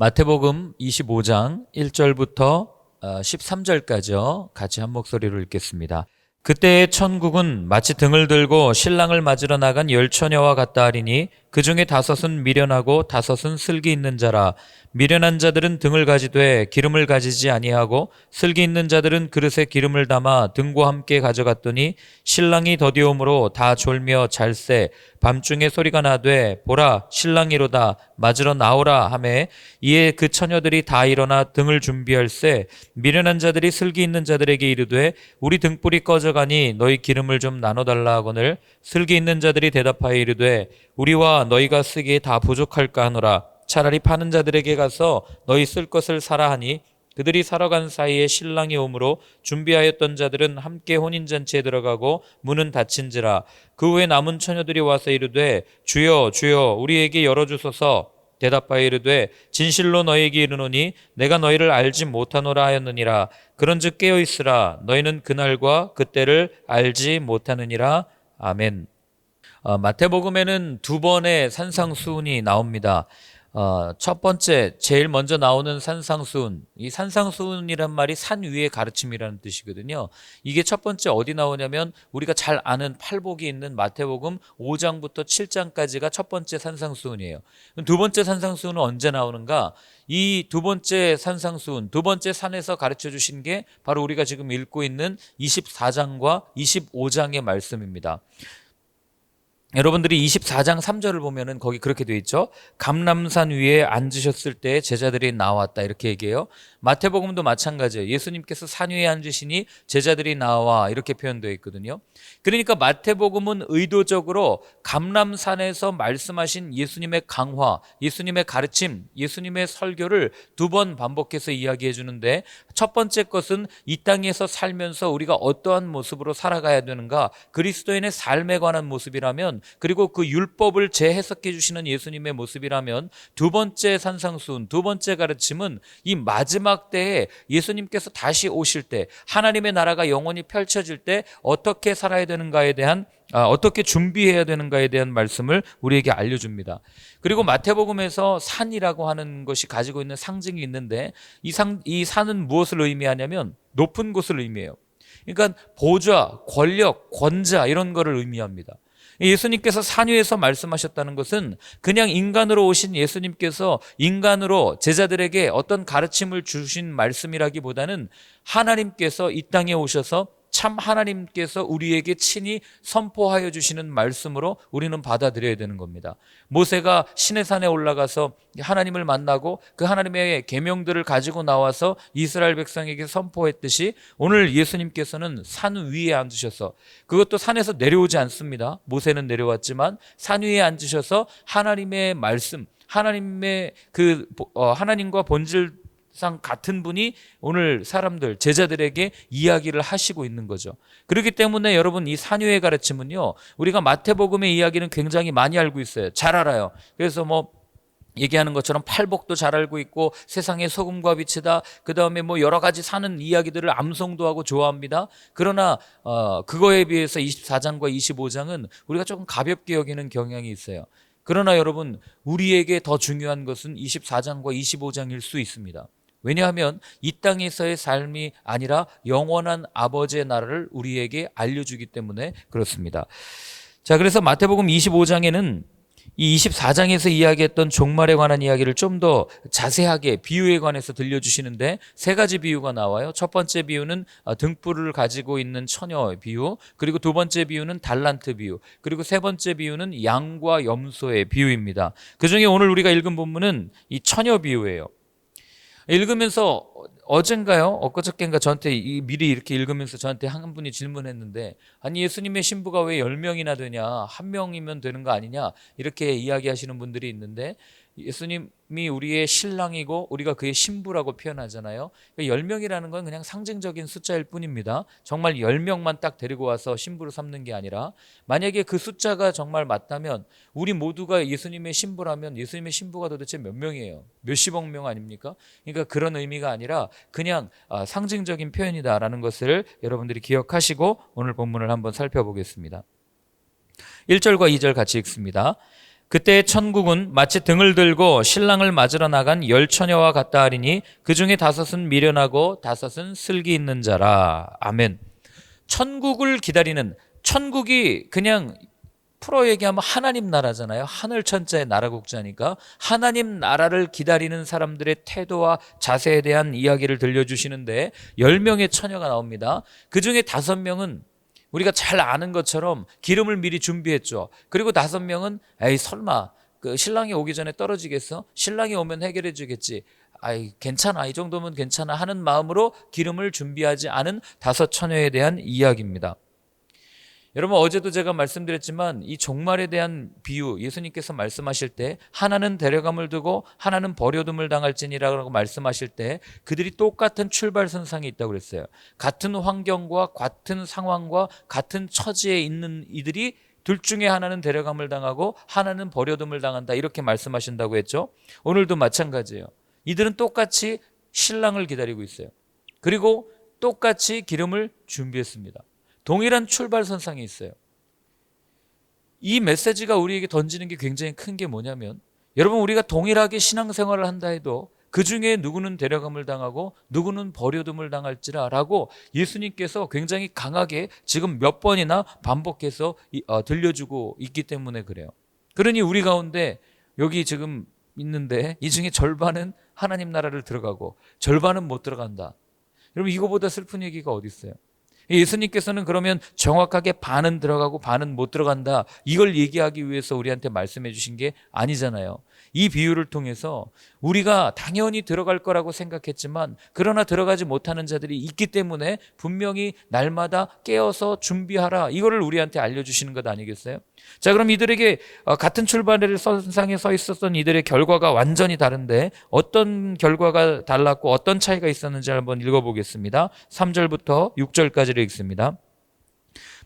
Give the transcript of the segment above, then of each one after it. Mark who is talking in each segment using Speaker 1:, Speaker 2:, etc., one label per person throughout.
Speaker 1: 마태복음 25장 1절부터 13절까지요. 같이 한 목소리로 읽겠습니다. 그때의 천국은 마치 등을 들고 신랑을 맞으러 나간 열 처녀와 같다 하리니 그 중에 5은 미련하고 5은 슬기 있는 자라. 미련한 자들은 등을 가지되 기름을 가지지 아니하고 슬기 있는 자들은 그릇에 기름을 담아 등과 함께 가져갔더니 신랑이 더디오므로 다 졸며 잘새 밤중에 소리가 나되 보라 신랑이로다 맞으러 나오라 하매 이에 그 처녀들이 다 일어나 등을 준비할세 미련한 자들이 슬기 있는 자들에게 이르되 우리 등불이 꺼져가니 너희 기름을 좀 나눠달라 하거늘 슬기 있는 자들이 대답하여 이르되 우리와 너희가 쓰기에 다 부족할까 하노라. 차라리 파는 자들에게 가서 너희 쓸 것을 사라 하니 그들이 사러 간 사이에 신랑이 오므로 준비하였던 자들은 함께 혼인잔치에 들어가고 문은 닫힌지라. 그 후에 남은 처녀들이 와서 이르되 주여 주여 우리에게 열어주소서. 대답하여 이르되 진실로 너희에게 이르노니 내가 너희를 알지 못하노라 하였느니라. 그런즉 깨어있으라. 너희는 그날과 그때를 알지 못하느니라. 아멘. 마태복음에는 2번의 산상수훈이 나옵니다. 첫 번째, 제일 먼저 나오는 산상수훈. 이 산상수훈이란 말이 산 위의 가르침이라는 뜻이거든요. 이게 첫 번째 어디 나오냐면 우리가 잘 아는 팔복이 있는 마태복음 5장부터 7장까지가 첫 번째 산상수훈이에요. 두 번째 산상수훈은 언제 나오는가? 이 두 번째 산상수훈, 두 번째 산에서 가르쳐 주신 게 바로 우리가 지금 읽고 있는 24장과 25장의 말씀입니다. 여러분들이 24장 3절을 보면은 거기 그렇게 되어 있죠. 감람산 위에 앉으셨을 때 제자들이 나왔다 이렇게 얘기해요. 마태복음도 마찬가지예요. 예수님께서 산 위에 앉으시니 제자들이 나와 이렇게 표현되어 있거든요. 그러니까 마태복음은 의도적으로 감람산에서 말씀하신 예수님의 강화, 예수님의 가르침, 예수님의 설교를 2번 반복해서 이야기해 주는데 첫 번째 것은 이 땅에서 살면서 우리가 어떠한 모습으로 살아가야 되는가, 그리스도인의 삶에 관한 모습이라면, 그리고 그 율법을 재해석해 주시는 예수님의 모습이라면, 두 번째 산상수훈, 두 번째 가르침은 이 마지막 때에 예수님께서 다시 오실 때, 하나님의 나라가 영원히 펼쳐질 때 어떻게 살아야 되는가에 대한, 어떻게 준비해야 되는가에 대한 말씀을 우리에게 알려줍니다. 그리고 마태복음에서 산이라고 하는 것이 가지고 있는 상징이 있는데 이 산은 무엇을 의미하냐면 높은 곳을 의미해요. 그러니까 보좌, 권력, 권자 이런 거를 의미합니다. 예수님께서 산 위에서 말씀하셨다는 것은 그냥 인간으로 오신 예수님께서 인간으로 제자들에게 어떤 가르침을 주신 말씀이라기보다는 하나님께서 이 땅에 오셔서 참 하나님께서 우리에게 친히 선포하여 주시는 말씀으로 우리는 받아들여야 되는 겁니다. 모세가 시내산에 올라가서 하나님을 만나고 그 하나님의 계명들을 가지고 나와서 이스라엘 백성에게 선포했듯이 오늘 예수님께서는 산 위에 앉으셔서, 그것도 산에서 내려오지 않습니다. 모세는 내려왔지만 산 위에 앉으셔서 하나님의 말씀, 하나님의 하나님과 본질 상 같은 분이 오늘 사람들, 제자들에게 이야기를 하시고 있는 거죠. 그렇기 때문에 여러분, 이 산유의 가르침은요, 우리가 마태복음의 이야기는 굉장히 많이 알고 있어요. 잘 알아요. 그래서 얘기하는 것처럼 팔복도 잘 알고 있고 세상의 소금과 빛이다, 그 다음에 여러 가지 사는 이야기들을 암송도 하고 좋아합니다. 그러나 그거에 비해서 24장과 25장은 우리가 조금 가볍게 여기는 경향이 있어요. 그러나 여러분, 우리에게 더 중요한 것은 24장과 25장일 수 있습니다. 왜냐하면 이 땅에서의 삶이 아니라 영원한 아버지의 나라를 우리에게 알려주기 때문에 그렇습니다. 자, 그래서 마태복음 25장에는 이 24장에서 이야기했던 종말에 관한 이야기를 좀 더 자세하게 비유에 관해서 들려주시는데 3가지 비유가 나와요. 첫 번째 비유는 등불을 가지고 있는 처녀의 비유, 그리고 두 번째 비유는 달란트 비유, 그리고 세 번째 비유는 양과 염소의 비유입니다. 그중에 오늘 우리가 읽은 본문은 이 처녀 비유예요. 읽으면서 어젠가요? 엊그저께인가 저한테 미리 이렇게 읽으면서 저한테 한 분이 질문했는데, 아니 예수님의 신부가 왜 10명이나 되냐, 1명이면 되는 거 아니냐, 이렇게 이야기하시는 분들이 있는데, 예수님이 우리의 신랑이고 우리가 그의 신부라고 표현하잖아요. 10명이라는 건 그냥 상징적인 숫자일 뿐입니다. 정말 10명만 딱 데리고 와서 신부로 삼는 게 아니라, 만약에 그 숫자가 정말 맞다면 우리 모두가 예수님의 신부라면 예수님의 신부가 도대체 몇 명이에요? 몇십억 명 아닙니까? 그러니까 그런 의미가 아니라 그냥 상징적인 표현이다라는 것을 여러분들이 기억하시고 오늘 본문을 한번 살펴보겠습니다. 1절과 2절 같이 읽습니다. 그때 천국은 마치 등을 들고 신랑을 맞으러 나간 10처녀와 같다 하리니 그 중에 5은 미련하고 5은 슬기 있는 자라. 아멘. 천국을 기다리는, 천국이 그냥 풀어 얘기하면 하나님 나라잖아요. 하늘 천자의 나라 국자니까 하나님 나라를 기다리는 사람들의 태도와 자세에 대한 이야기를 들려주시는데 10명의 처녀가 나옵니다. 그 중에 5명은 우리가 잘 아는 것처럼 기름을 미리 준비했죠. 그리고 5명은 에이 설마 그 신랑이 오기 전에 떨어지겠어? 신랑이 오면 해결해 주겠지. 아이 괜찮아, 이 정도면 괜찮아 하는 마음으로 기름을 준비하지 않은 5처녀에 대한 이야기입니다. 여러분, 어제도 제가 말씀드렸지만 이 종말에 대한 비유, 예수님께서 말씀하실 때 하나는 데려감을 두고 하나는 버려둠을 당할지니라고 말씀하실 때 그들이 똑같은 출발선상에 있다고 그랬어요. 같은 환경과 같은 상황과 같은 처지에 있는 이들이 둘 중에 하나는 데려감을 당하고 하나는 버려둠을 당한다, 이렇게 말씀하신다고 했죠. 오늘도 마찬가지예요. 이들은 똑같이 신랑을 기다리고 있어요. 그리고 똑같이 기름을 준비했습니다. 동일한 출발선상에 있어요. 이 메시지가 우리에게 던지는 게 굉장히 큰 게 뭐냐면, 여러분, 우리가 동일하게 신앙생활을 한다 해도 그 중에 누구는 데려감을 당하고 누구는 버려둠을 당할지라 라고 예수님께서 굉장히 강하게 지금 몇 번이나 반복해서 들려주고 있기 때문에 그래요. 그러니 우리 가운데 여기 지금 있는데 이 중에 절반은 하나님 나라를 들어가고 절반은 못 들어간다. 여러분, 이거보다 슬픈 얘기가 어디 있어요? 예수님께서는 그러면 정확하게 반은 들어가고 반은 못 들어간다, 이걸 얘기하기 위해서 우리한테 말씀해 주신 게 아니잖아요. 이 비유를 통해서 우리가 당연히 들어갈 거라고 생각했지만 그러나 들어가지 못하는 자들이 있기 때문에 분명히 날마다 깨어서 준비하라, 이거를 우리한테 알려주시는 것 아니겠어요? 자, 그럼 이들에게 같은 출발의 선상에 서 있었던 이들의 결과가 완전히 다른데 어떤 결과가 달랐고 어떤 차이가 있었는지 한번 읽어보겠습니다. 3절부터 6절까지를 읽습니다.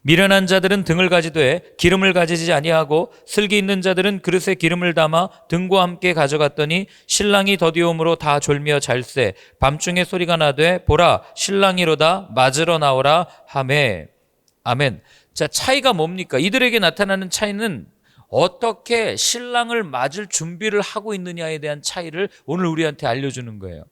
Speaker 1: 미련한 자들은 등을 가지되 기름을 가지지 아니하고 슬기 있는 자들은 그릇에 기름을 담아 등과 함께 가져갔더니 신랑이 더디움으로 다 졸며 잘세 밤중에 소리가 나되 보라 신랑이로다 맞으러 나오라 하매. 아멘. 자, 차이가 뭡니까? 이들에게 나타나는 차이는 어떻게 신랑을 맞을 준비를 하고 있느냐에 대한 차이를 오늘 우리한테 알려주는 거예요.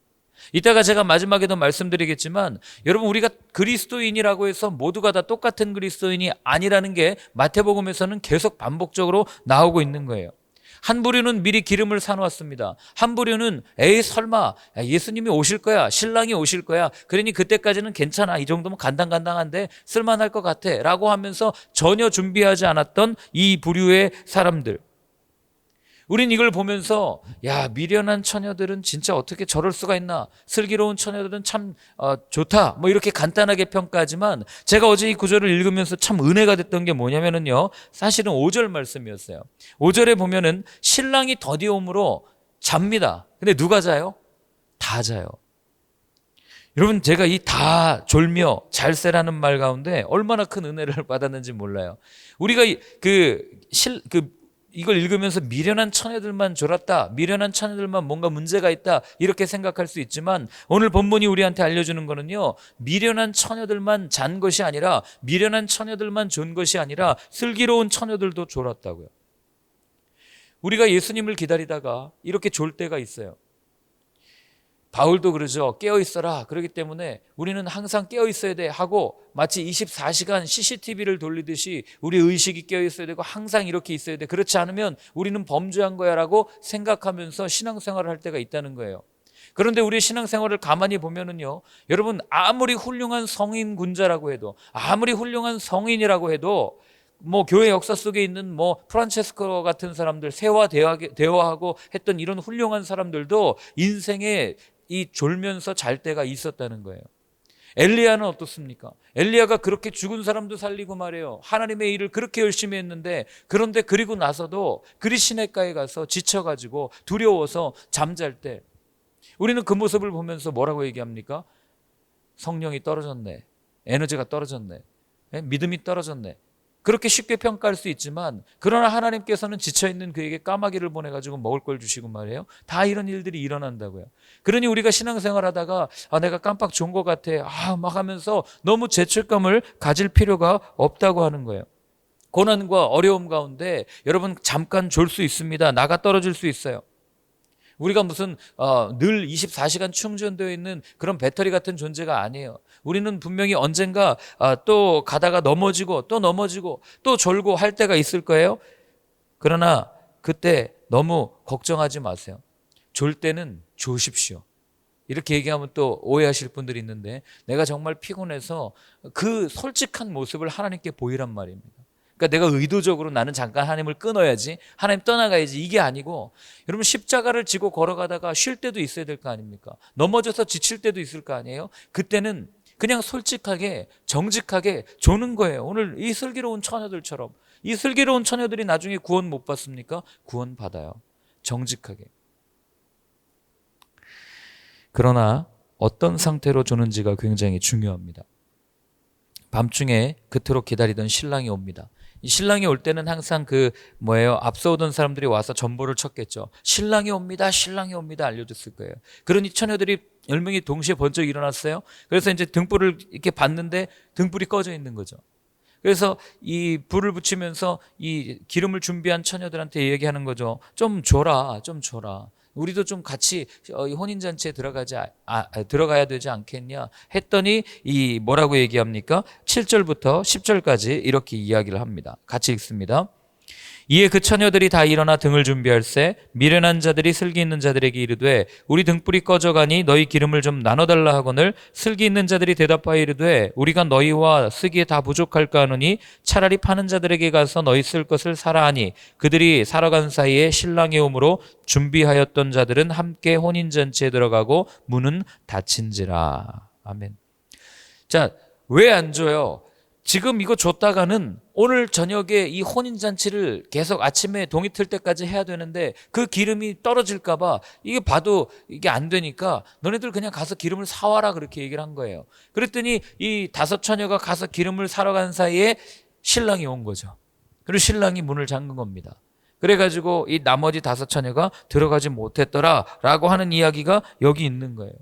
Speaker 1: 이따가 제가 마지막에도 말씀드리겠지만 여러분, 우리가 그리스도인이라고 해서 모두가 다 똑같은 그리스도인이 아니라는 게 마태복음에서는 계속 반복적으로 나오고 있는 거예요. 한 부류는 미리 기름을 사놓았습니다. 한 부류는 에이 설마 예수님이 오실 거야, 신랑이 오실 거야, 그러니 그때까지는 괜찮아, 이 정도면 간당간당한데 쓸만할 것 같아 라고 하면서 전혀 준비하지 않았던 이 부류의 사람들, 우린 이걸 보면서 야, 미련한 처녀들은 진짜 어떻게 저럴 수가 있나, 슬기로운 처녀들은 참 좋다, 뭐 이렇게 간단하게 평가하지만 제가 어제 이 구절을 읽으면서 참 은혜가 됐던 게 뭐냐면요, 사실은 5절 말씀이었어요. 5절에 보면은 신랑이 더디움으로 잡니다. 근데 누가 자요? 다 자요. 여러분, 제가 이 다 졸며 잘세라는 말 가운데 얼마나 큰 은혜를 받았는지 몰라요. 우리가 이걸 읽으면서 미련한 처녀들만 졸았다, 미련한 처녀들만 뭔가 문제가 있다, 이렇게 생각할 수 있지만 오늘 본문이 우리한테 알려주는 거는요, 미련한 처녀들만 잔 것이 아니라, 미련한 처녀들만 존 것이 아니라 슬기로운 처녀들도 졸았다고요. 우리가 예수님을 기다리다가 이렇게 졸 때가 있어요. 바울도 그러죠. 깨어 있어라. 그렇기 때문에 우리는 항상 깨어 있어야 돼 하고 마치 24시간 CCTV를 돌리듯이 우리 의식이 깨어 있어야 되고 항상 이렇게 있어야 돼. 그렇지 않으면 우리는 범죄한 거야 라고 생각하면서 신앙생활을 할 때가 있다는 거예요. 그런데 우리의 신앙생활을 가만히 보면은요, 여러분, 아무리 훌륭한 성인 군자라고 해도, 아무리 훌륭한 성인이라고 해도, 뭐 교회 역사 속에 있는 뭐 프란체스코 같은 사람들, 새와 대화하고 했던 이런 훌륭한 사람들도 인생에 이 졸면서 잘 때가 있었다는 거예요. 엘리야는 어떻습니까? 엘리야가 그렇게 죽은 사람도 살리고 말이에요. 하나님의 일을 그렇게 열심히 했는데, 그런데 그리고 나서도 그리 시냇가에 가서 지쳐가지고 두려워서 잠잘 때 우리는 그 모습을 보면서 뭐라고 얘기합니까? 성령이 떨어졌네, 에너지가 떨어졌네, 믿음이 떨어졌네, 그렇게 쉽게 평가할 수 있지만, 그러나 하나님께서는 지쳐있는 그에게 까마귀를 보내가지고 먹을 걸 주시고 말이에요. 다 이런 일들이 일어난다고요. 그러니 우리가 신앙생활 하다가 내가 깜빡 좋은 것 같아 막 하면서 너무 죄책감을 가질 필요가 없다고 하는 거예요. 고난과 어려움 가운데 여러분 잠깐 졸 수 있습니다. 나가 떨어질 수 있어요. 우리가 무슨 늘 24시간 충전되어 있는 그런 배터리 같은 존재가 아니에요. 우리는 분명히 언젠가 또 가다가 넘어지고 또 넘어지고 또 졸고 할 때가 있을 거예요. 그러나 그때 너무 걱정하지 마세요. 졸 때는 조십시오. 이렇게 얘기하면 또 오해하실 분들이 있는데, 내가 정말 피곤해서 그 솔직한 모습을 하나님께 보이란 말입니다. 그러니까 내가 의도적으로 나는 잠깐 하나님을 끊어야지, 하나님 떠나가야지, 이게 아니고, 여러분 십자가를 지고 걸어가다가 쉴 때도 있어야 될 거 아닙니까? 넘어져서 지칠 때도 있을 거 아니에요? 그때는 그냥 솔직하게 정직하게 조는 거예요. 오늘 이 슬기로운 처녀들처럼. 이 슬기로운 처녀들이 나중에 구원 못 받습니까? 구원 받아요. 정직하게. 그러나 어떤 상태로 조는지가 굉장히 중요합니다. 밤중에 그토록 기다리던 신랑이 옵니다. 이 신랑이 올 때는 항상 앞서오던 사람들이 와서 전보를 쳤겠죠. 신랑이 옵니다, 신랑이 옵니다 알려줬을 거예요. 그러니 처녀들이 10명이 동시에 번쩍 일어났어요. 그래서 이제 등불을 이렇게 봤는데 등불이 꺼져 있는 거죠. 그래서 이 불을 붙이면서 이 기름을 준비한 처녀들한테 얘기하는 거죠. 좀 줘라, 좀 줘라. 우리도 좀 같이 혼인잔치에 들어가야 되지 않겠냐 했더니 이 뭐라고 얘기합니까? 7절부터 10절까지 이렇게 이야기를 합니다. 같이 읽습니다. 이에 그 처녀들이 다 일어나 등을 준비할세 미련한 자들이 슬기 있는 자들에게 이르되 우리 등불이 꺼져가니 너희 기름을 좀 나눠달라 하거늘 슬기 있는 자들이 대답하여 이르되 우리가 너희와 쓰기에 다 부족할까 하노니 차라리 파는 자들에게 가서 너희 쓸 것을 사라 하니 그들이 사러 간 사이에 신랑이 오므로 준비하였던 자들은 함께 혼인잔치에 들어가고 문은 닫힌지라. 아멘. 자, 왜 안 줘요? 지금 이거 줬다가는 오늘 저녁에 이 혼인잔치를 계속 아침에 동이 틀 때까지 해야 되는데 그 기름이 떨어질까 봐 이게 봐도 이게 안 되니까 너네들 그냥 가서 기름을 사와라 그렇게 얘기를 한 거예요. 그랬더니 이 5 처녀가 가서 기름을 사러 간 사이에 신랑이 온 거죠. 그리고 신랑이 문을 잠근 겁니다. 그래가지고 이 나머지 5 처녀가 들어가지 못했더라라고 하는 이야기가 여기 있는 거예요.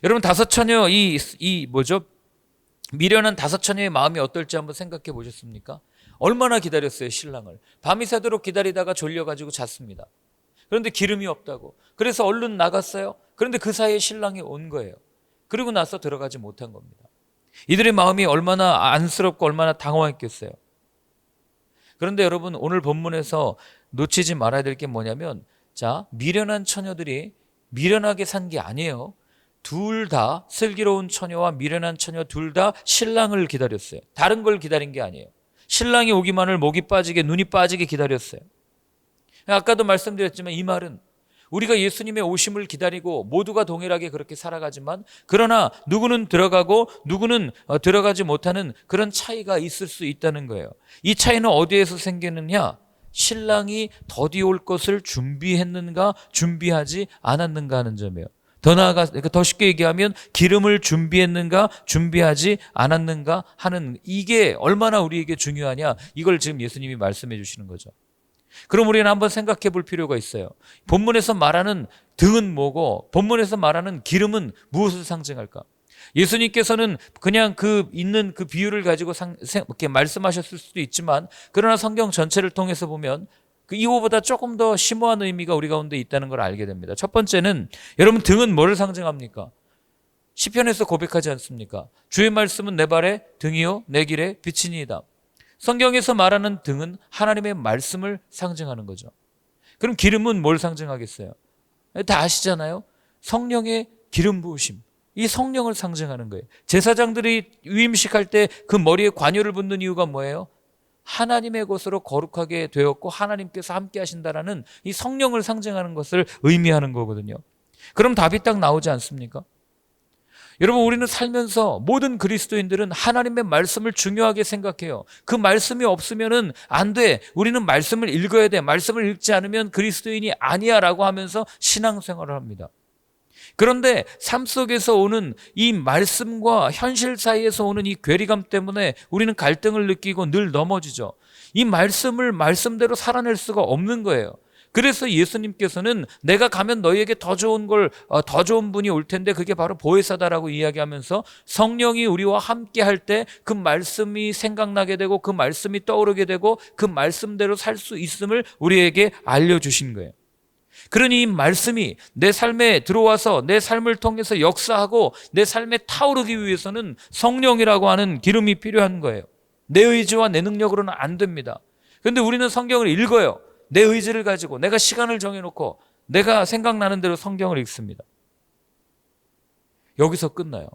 Speaker 1: 여러분 5 처녀 미련한 5 처녀의 마음이 어떨지 한번 생각해 보셨습니까? 얼마나 기다렸어요, 신랑을. 밤이 새도록 기다리다가 졸려가지고 잤습니다. 그런데 기름이 없다고. 그래서 얼른 나갔어요. 그런데 그 사이에 신랑이 온 거예요. 그리고 나서 들어가지 못한 겁니다. 이들의 마음이 얼마나 안쓰럽고 얼마나 당황했겠어요. 그런데 여러분 오늘 본문에서 놓치지 말아야 될 게 뭐냐면, 자, 미련한 처녀들이 미련하게 산 게 아니에요. 둘 다 슬기로운 처녀와 미련한 처녀 둘 다 신랑을 기다렸어요. 다른 걸 기다린 게 아니에요. 신랑이 오기만을 목이 빠지게 눈이 빠지게 기다렸어요. 아까도 말씀드렸지만 이 말은 우리가 예수님의 오심을 기다리고 모두가 동일하게 그렇게 살아가지만 그러나 누구는 들어가고 누구는 들어가지 못하는 그런 차이가 있을 수 있다는 거예요. 이 차이는 어디에서 생기느냐? 신랑이 더디 올 것을 준비했는가 준비하지 않았는가 하는 점이에요. 더 쉽게 얘기하면 기름을 준비했는가 준비하지 않았는가 하는, 이게 얼마나 우리에게 중요하냐, 이걸 지금 예수님이 말씀해 주시는 거죠. 그럼 우리는 한번 생각해 볼 필요가 있어요. 본문에서 말하는 등은 뭐고 본문에서 말하는 기름은 무엇을 상징할까? 예수님께서는 그냥 있는 그 비유를 가지고 이렇게 말씀하셨을 수도 있지만, 그러나 성경 전체를 통해서 보면 이거보다 조금 더 심오한 의미가 우리 가운데 있다는 걸 알게 됩니다. 첫 번째는, 여러분 등은 뭐를 상징합니까? 시편에서 고백하지 않습니까? 주의 말씀은 내 발에 등이요 내 길에 빛이니이다. 성경에서 말하는 등은 하나님의 말씀을 상징하는 거죠. 그럼 기름은 뭘 상징하겠어요? 다 아시잖아요. 성령의 기름 부으심, 이 성령을 상징하는 거예요. 제사장들이 위임식할 때 그 머리에 관유를 붓는 이유가 뭐예요? 하나님의 것으로 거룩하게 되었고 하나님께서 함께 하신다라는 이 성령을 상징하는 것을 의미하는 거거든요. 그럼 답이 딱 나오지 않습니까? 여러분, 우리는 살면서 모든 그리스도인들은 하나님의 말씀을 중요하게 생각해요. 그 말씀이 없으면은 안 돼. 우리는 말씀을 읽어야 돼. 말씀을 읽지 않으면 그리스도인이 아니야 라고 하면서 신앙생활을 합니다. 그런데 삶 속에서 오는 이 말씀과 현실 사이에서 오는 이 괴리감 때문에 우리는 갈등을 느끼고 늘 넘어지죠. 이 말씀을 말씀대로 살아낼 수가 없는 거예요. 그래서 예수님께서는 내가 가면 너희에게 더 좋은 분이 올 텐데 그게 바로 보혜사다라고 이야기하면서 성령이 우리와 함께 할 때 그 말씀이 생각나게 되고 그 말씀이 떠오르게 되고 그 말씀대로 살 수 있음을 우리에게 알려주신 거예요. 그러니 이 말씀이 내 삶에 들어와서 내 삶을 통해서 역사하고 내 삶에 타오르기 위해서는 성령이라고 하는 기름이 필요한 거예요. 내 의지와 내 능력으로는 안 됩니다. 그런데 우리는 성경을 읽어요. 내 의지를 가지고 내가 시간을 정해놓고 내가 생각나는 대로 성경을 읽습니다. 여기서 끝나요.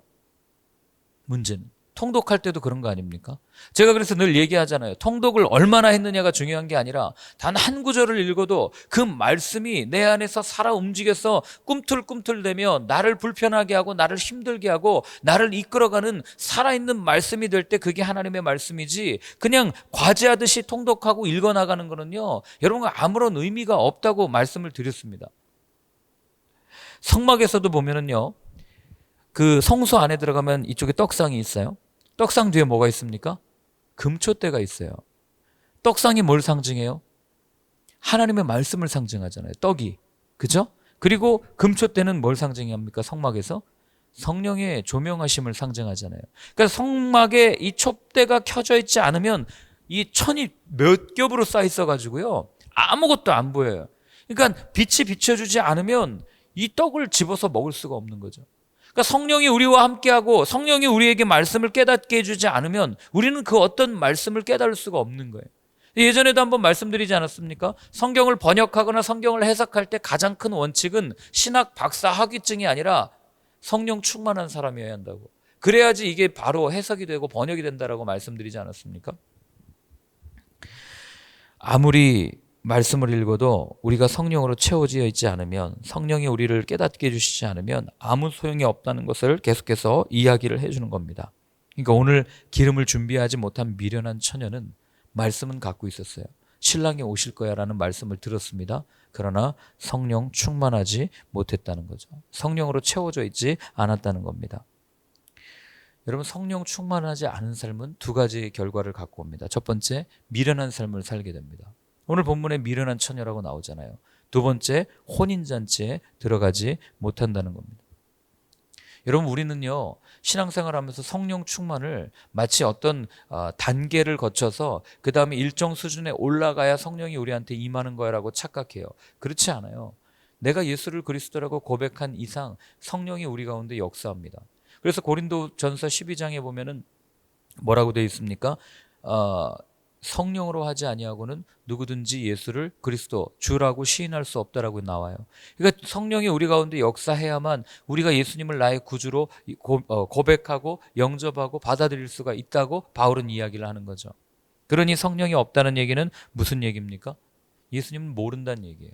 Speaker 1: 문제는 통독할 때도 그런 거 아닙니까? 제가 그래서 늘 얘기하잖아요. 통독을 얼마나 했느냐가 중요한 게 아니라 단 한 구절을 읽어도 그 말씀이 내 안에서 살아 움직여서 꿈틀꿈틀대며 나를 불편하게 하고 나를 힘들게 하고 나를 이끌어가는 살아있는 말씀이 될 때 그게 하나님의 말씀이지, 그냥 과제하듯이 통독하고 읽어나가는 거는요, 여러분 아무런 의미가 없다고 말씀을 드렸습니다. 성막에서도 보면은요, 그 성소 안에 들어가면 이쪽에 떡상이 있어요. 떡상 뒤에 뭐가 있습니까? 금초대가 있어요. 떡상이 뭘 상징해요? 하나님의 말씀을 상징하잖아요. 떡이. 그죠? 그리고 금초대는 뭘 상징합니까? 성막에서? 성령의 조명하심을 상징하잖아요. 그러니까 성막에 이 촛대가 켜져 있지 않으면 이 천이 몇 겹으로 쌓여 있어가지고요, 아무것도 안 보여요. 그러니까 빛이 비춰주지 않으면 이 떡을 집어서 먹을 수가 없는 거죠. 그러니까 성령이 우리와 함께하고 성령이 우리에게 말씀을 깨닫게 해주지 않으면 우리는 그 어떤 말씀을 깨달을 수가 없는 거예요. 예전에도 한번 말씀드리지 않았습니까? 성경을 번역하거나 성경을 해석할 때 가장 큰 원칙은 신학 박사 학위증이 아니라 성령 충만한 사람이어야 한다고. 그래야지 이게 바로 해석이 되고 번역이 된다라고 말씀드리지 않았습니까? 아무리 말씀을 읽어도 우리가 성령으로 채워져 있지 않으면, 성령이 우리를 깨닫게 해주시지 않으면 아무 소용이 없다는 것을 계속해서 이야기를 해주는 겁니다. 그러니까 오늘 기름을 준비하지 못한 미련한 처녀는 말씀은 갖고 있었어요. 신랑이 오실 거야 라는 말씀을 들었습니다. 그러나 성령 충만하지 못했다는 거죠. 성령으로 채워져 있지 않았다는 겁니다. 여러분, 성령 충만하지 않은 삶은 두 가지 결과를 갖고 옵니다. 첫 번째, 미련한 삶을 살게 됩니다. 오늘 본문에 미련한 처녀라고 나오잖아요. 두 번째, 혼인잔치에 들어가지 못한다는 겁니다. 여러분, 우리는요, 신앙생활하면서 성령 충만을 마치 어떤 단계를 거쳐서 그 다음에 일정 수준에 올라가야 성령이 우리한테 임하는 거라고 착각해요. 그렇지 않아요. 내가 예수를 그리스도라고 고백한 이상 성령이 우리 가운데 역사합니다. 그래서 고린도전서 12장에 보면은 뭐라고 되어 있습니까? 성령으로 하지 아니하고는 누구든지 예수를 그리스도 주라고 시인할 수 없다라고 나와요. 그러니까 성령이 우리 가운데 역사해야만 우리가 예수님을 나의 구주로 고백하고 영접하고 받아들일 수가 있다고 바울은 이야기를 하는 거죠. 그러니 성령이 없다는 얘기는 무슨 얘기입니까? 예수님은 모른다는 얘기예요.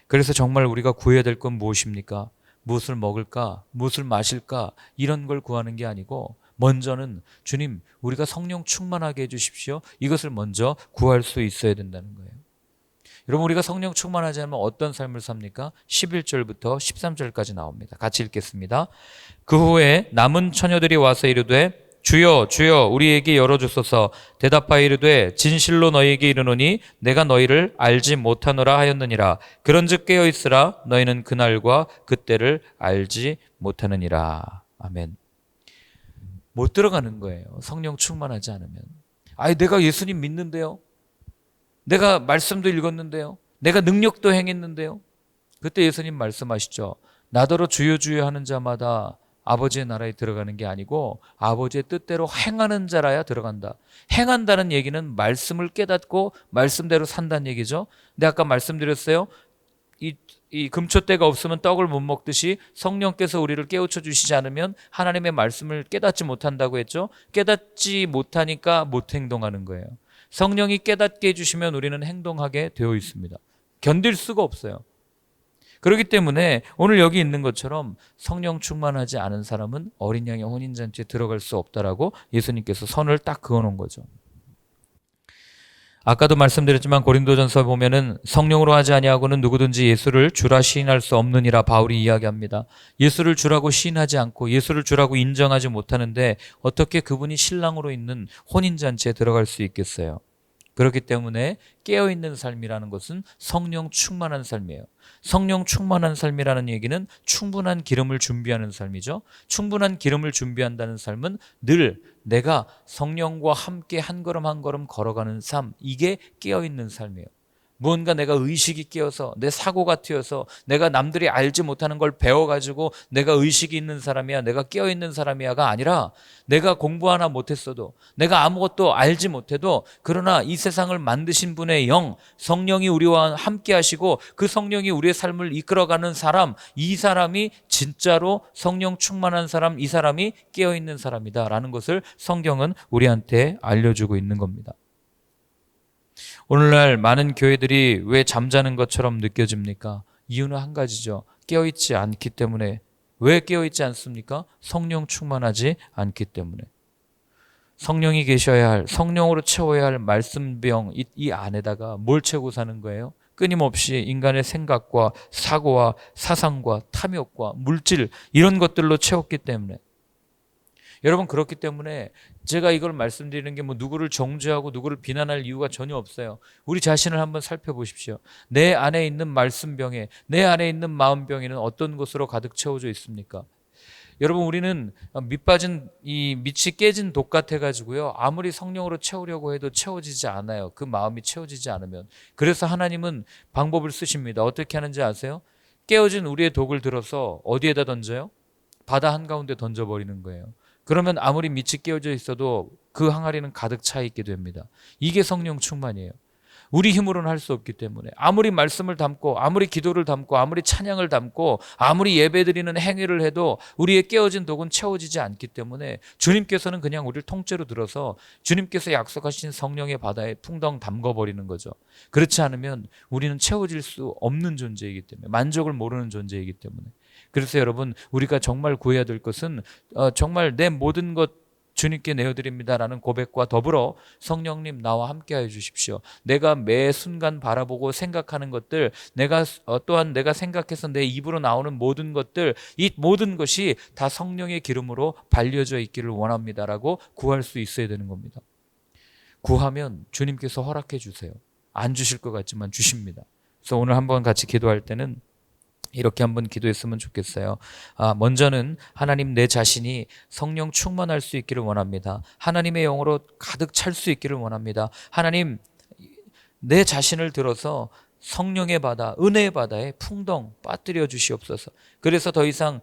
Speaker 1: 그래서 정말 우리가 구해야 될 건 무엇입니까? 무엇을 먹을까? 무엇을 마실까? 이런 걸 구하는 게 아니고 먼저는 주님, 우리가 성령 충만하게 해주십시오. 이것을 먼저 구할 수 있어야 된다는 거예요. 여러분, 우리가 성령 충만하지 않으면 어떤 삶을 삽니까? 11절부터 13절까지 나옵니다. 같이 읽겠습니다. 그 후에 남은 처녀들이 와서 이르되 주여 주여 우리에게 열어주소서. 대답하여 이르되 진실로 너희에게 이르노니 내가 너희를 알지 못하노라 하였느니라. 그런즉 깨어있으라. 너희는 그날과 그때를 알지 못하느니라. 아멘. 못 들어가는 거예요. 성령 충만하지 않으면. 내가 예수님 믿는데요. 내가 말씀도 읽었는데요. 내가 능력도 행했는데요. 그때 예수님 말씀하시죠. 나더러 주여 주여 하는 자마다 아버지의 나라에 들어가는 게 아니고 아버지의 뜻대로 행하는 자라야 들어간다. 행한다는 얘기는 말씀을 깨닫고 말씀대로 산다는 얘기죠. 근데 아까 말씀드렸어요. 이 금초대가 없으면 떡을 못 먹듯이 성령께서 우리를 깨우쳐 주시지 않으면 하나님의 말씀을 깨닫지 못한다고 했죠. 깨닫지 못하니까 못 행동하는 거예요. 성령이 깨닫게 해주시면 우리는 행동하게 되어 있습니다. 견딜 수가 없어요. 그렇기 때문에 오늘 여기 있는 것처럼 성령 충만하지 않은 사람은 어린 양의 혼인잔치에 들어갈 수 없다라고 예수님께서 선을 딱 그어놓은 거죠. 아까도 말씀드렸지만 고린도전서 보면은 성령으로 하지 아니하고는 누구든지 예수를 주라 시인할 수 없느니라 바울이 이야기합니다. 예수를 주라고 시인하지 않고 예수를 주라고 인정하지 못하는데 어떻게 그분이 신랑으로 있는 혼인잔치에 들어갈 수 있겠어요? 그렇기 때문에 깨어있는 삶이라는 것은 성령 충만한 삶이에요. 성령 충만한 삶이라는 얘기는 충분한 기름을 준비하는 삶이죠. 충분한 기름을 준비한다는 삶은 늘 내가 성령과 함께 한 걸음 한 걸음 걸어가는 삶, 이게 깨어있는 삶이에요. 무언가 내가 의식이 끼어서 내 사고가 튀어서 내가 남들이 알지 못하는 걸 배워가지고 내가 의식이 있는 사람이야, 내가 깨어있는 사람이야가 아니라 내가 공부 하나 못했어도, 내가 아무것도 알지 못해도, 그러나 이 세상을 만드신 분의 영, 성령이 우리와 함께 하시고 그 성령이 우리의 삶을 이끌어가는 사람, 이 사람이 진짜로 성령 충만한 사람, 이 사람이 깨어있는 사람이다라는 것을 성경은 우리한테 알려주고 있는 겁니다. 오늘날 많은 교회들이 왜 잠자는 것처럼 느껴집니까? 이유는 한 가지죠. 깨어있지 않기 때문에. 왜 깨어있지 않습니까? 성령 충만하지 않기 때문에. 성령이 계셔야 할, 성령으로 채워야 할 말씀병 이 안에다가 뭘 채우고 사는 거예요? 끊임없이 인간의 생각과 사고와 사상과 탐욕과 물질, 이런 것들로 채웠기 때문에. 여러분, 그렇기 때문에 제가 이걸 말씀드리는 게 뭐 누구를 정죄하고 누구를 비난할 이유가 전혀 없어요. 우리 자신을 한번 살펴보십시오. 내 안에 있는 말씀병에, 내 안에 있는 마음병에는 어떤 것으로 가득 채워져 있습니까? 여러분, 우리는 밑빠진 이 밑이 깨진 독 같아가지고요, 아무리 성령으로 채우려고 해도 채워지지 않아요. 그 마음이 채워지지 않으면. 그래서 하나님은 방법을 쓰십니다. 어떻게 하는지 아세요? 깨어진 우리의 독을 들어서 어디에다 던져요? 바다 한가운데 던져버리는 거예요. 그러면 아무리 밑이 깨어져 있어도 그 항아리는 가득 차 있게 됩니다. 이게 성령 충만이에요. 우리 힘으로는 할 수 없기 때문에 아무리 말씀을 담고 아무리 기도를 담고 아무리 찬양을 담고 아무리 예배드리는 행위를 해도 우리의 깨어진 독은 채워지지 않기 때문에 주님께서는 그냥 우리를 통째로 들어서 주님께서 약속하신 성령의 바다에 풍덩 담궈버리는 거죠. 그렇지 않으면 우리는 채워질 수 없는 존재이기 때문에, 만족을 모르는 존재이기 때문에. 그래서 여러분, 우리가 정말 구해야 될 것은 정말 내 모든 것 주님께 내어드립니다라는 고백과 더불어 성령님 나와 함께하여 주십시오. 내가 매 순간 바라보고 생각하는 것들, 내가 또한 내가 생각해서 내 입으로 나오는 모든 것들, 이 모든 것이 다 성령의 기름으로 발려져 있기를 원합니다라고 구할 수 있어야 되는 겁니다. 구하면 주님께서 허락해 주세요. 안 주실 것 같지만 주십니다. 그래서 오늘 한번 같이 기도할 때는 이렇게 한번 기도했으면 좋겠어요. 먼저는 하나님, 내 자신이 성령 충만할 수 있기를 원합니다. 하나님의 영으로 가득 찰 수 있기를 원합니다. 하나님, 내 자신을 들어서 성령의 바다, 은혜의 바다에 풍덩 빠뜨려 주시옵소서. 그래서 더 이상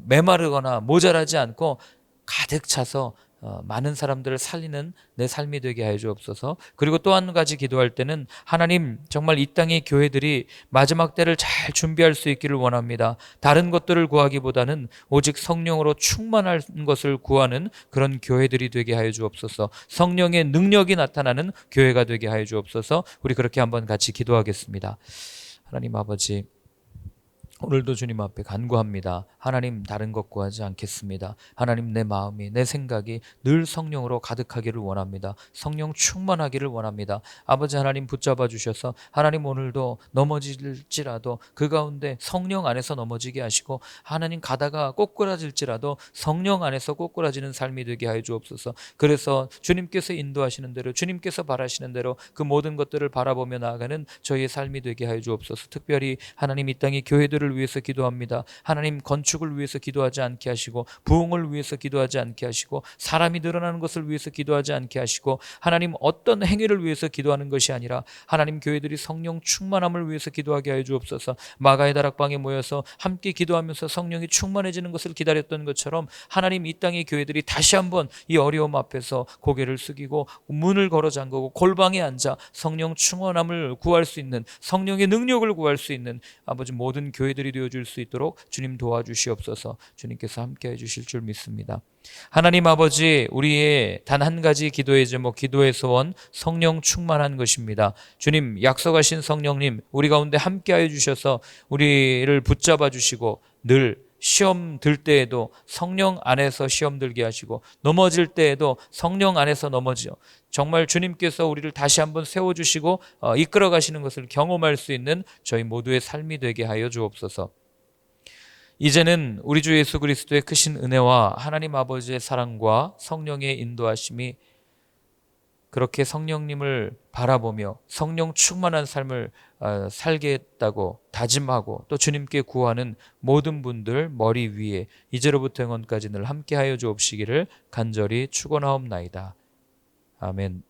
Speaker 1: 메마르거나 모자라지 않고 가득 차서 많은 사람들을 살리는 내 삶이 되게 하여 주옵소서. 그리고 또 한 가지 기도할 때는 하나님, 정말 이 땅의 교회들이 마지막 때를 잘 준비할 수 있기를 원합니다. 다른 것들을 구하기보다는 오직 성령으로 충만한 것을 구하는 그런 교회들이 되게 하여 주옵소서. 성령의 능력이 나타나는 교회가 되게 하여 주옵소서. 우리 그렇게 한번 같이 기도하겠습니다. 하나님 아버지, 오늘도 주님 앞에 간구합니다. 하나님, 다른 것 구하지 않겠습니다. 하나님, 내 마음이, 내 생각이 늘 성령으로 가득하기를 원합니다. 성령 충만하기를 원합니다. 아버지 하나님, 붙잡아 주셔서 하나님, 오늘도 넘어질지라도 그 가운데 성령 안에서 넘어지게 하시고, 하나님, 가다가 꼬꾸라질지라도 성령 안에서 꼬꾸라지는 삶이 되게 하여 주옵소서. 그래서 주님께서 인도하시는 대로, 주님께서 바라시는 대로 그 모든 것들을 바라보며 나아가는 저희의 삶이 되게 하여 주옵소서. 특별히 하나님, 이 땅의 교회들을 위해서 기도합니다. 하나님, 건축을 위해서 기도하지 않게 하시고, 부흥을 위해서 기도하지 않게 하시고, 사람이 늘어나는 것을 위해서 기도하지 않게 하시고, 하나님, 어떤 행위를 위해서 기도하는 것이 아니라 하나님, 교회들이 성령 충만함을 위해서 기도하게 하여 주옵소서. 마가의 다락방에 모여서 함께 기도하면서 성령이 충만해지는 것을 기다렸던 것처럼 하나님, 이 땅의 교회들이 다시 한번 이 어려움 앞에서 고개를 숙이고 문을 걸어 잠그고 골방에 앉아 성령 충만함을 구할 수 있는, 성령의 능력을 구할 수 있는 아버지 모든 교회들이 되어줄 수 있도록 주님 도와주시옵소서. 주님께서 함께해 주실 줄 믿습니다. 하나님 아버지, 우리의 단 한 가지 기도의 제목, 기도의 소원, 성령 충만한 것입니다. 주님, 약속하신 성령님 우리 가운데 함께하여 주셔서 우리를 붙잡아 주시고, 늘 시험 들 때에도 성령 안에서 시험 들게 하시고, 넘어질 때에도 성령 안에서 넘어지어 정말 주님께서 우리를 다시 한번 세워주시고 이끌어 가시는 것을 경험할 수 있는 저희 모두의 삶이 되게 하여 주옵소서. 이제는 우리 주 예수 그리스도의 크신 은혜와 하나님 아버지의 사랑과 성령의 인도하심이 그렇게 성령님을 바라보며 성령 충만한 삶을 살겠다고 다짐하고 또 주님께 구하는 모든 분들 머리 위에 이제로부터 영원까지 늘 함께하여 주옵시기를 간절히 축원하옵나이다. 아멘.